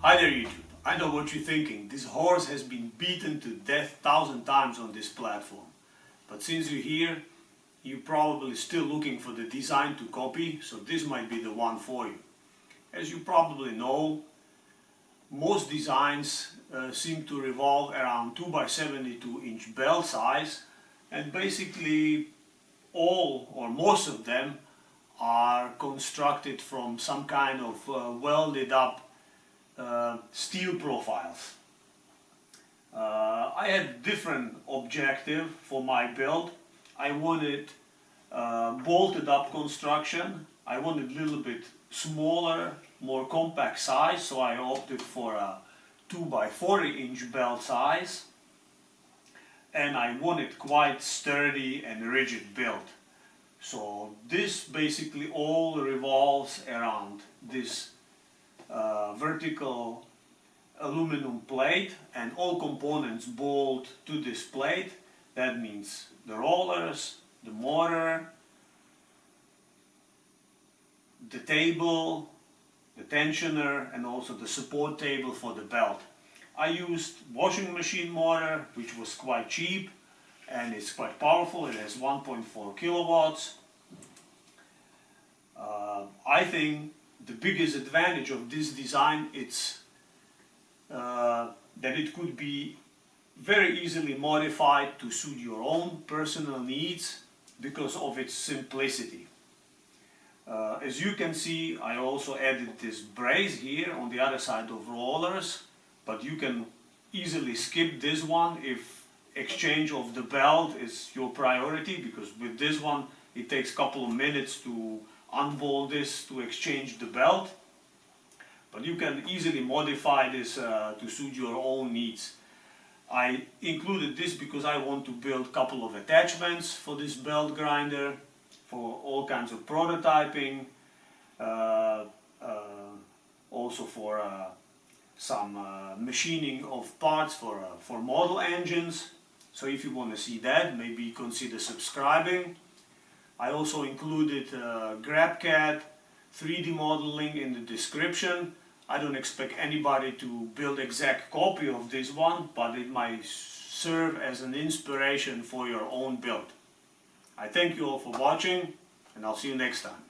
Hi there YouTube, I know what you're thinking. This horse has been beaten to death 1,000 times on this platform. But since you're here, you're probably still looking for the design to copy, so this might be the one for you. As you probably know, most designs seem to revolve around 2x72 inch belt size, and basically all or most of them are constructed from some kind of welded up steel profiles. I had different objective for my build. I wanted bolted up construction. I wanted a little bit smaller, more compact size, so I opted for a 2x40 inch belt size, and I wanted quite sturdy and rigid build. So this basically all revolves around this vertical aluminum plate, and all components bolt to this plate. That means the rollers, the motor, the table, the tensioner, and also the support table for the belt. I used washing machine motor, which was quite cheap and it's quite powerful. It has 1.4 kilowatts. I think the biggest advantage of this design is that it could be very easily modified to suit your own personal needs because of its simplicity. As you can see, I also added this brace here on the other side of rollers, but you can easily skip this one if exchange of the belt is your priority, because with this one it takes a couple of minutes to unbolt this to exchange the belt. But you can easily modify this to suit your own needs. I included this because I want to build a couple of attachments for this belt grinder, for all kinds of prototyping, also for some machining of parts for model engines. So if you want to see that, maybe consider subscribing. I also included GrabCAD 3D modeling in the description. I don't expect anybody to build exact copy of this one, but it might serve as an inspiration for your own build. I thank you all for watching, and I'll see you next time.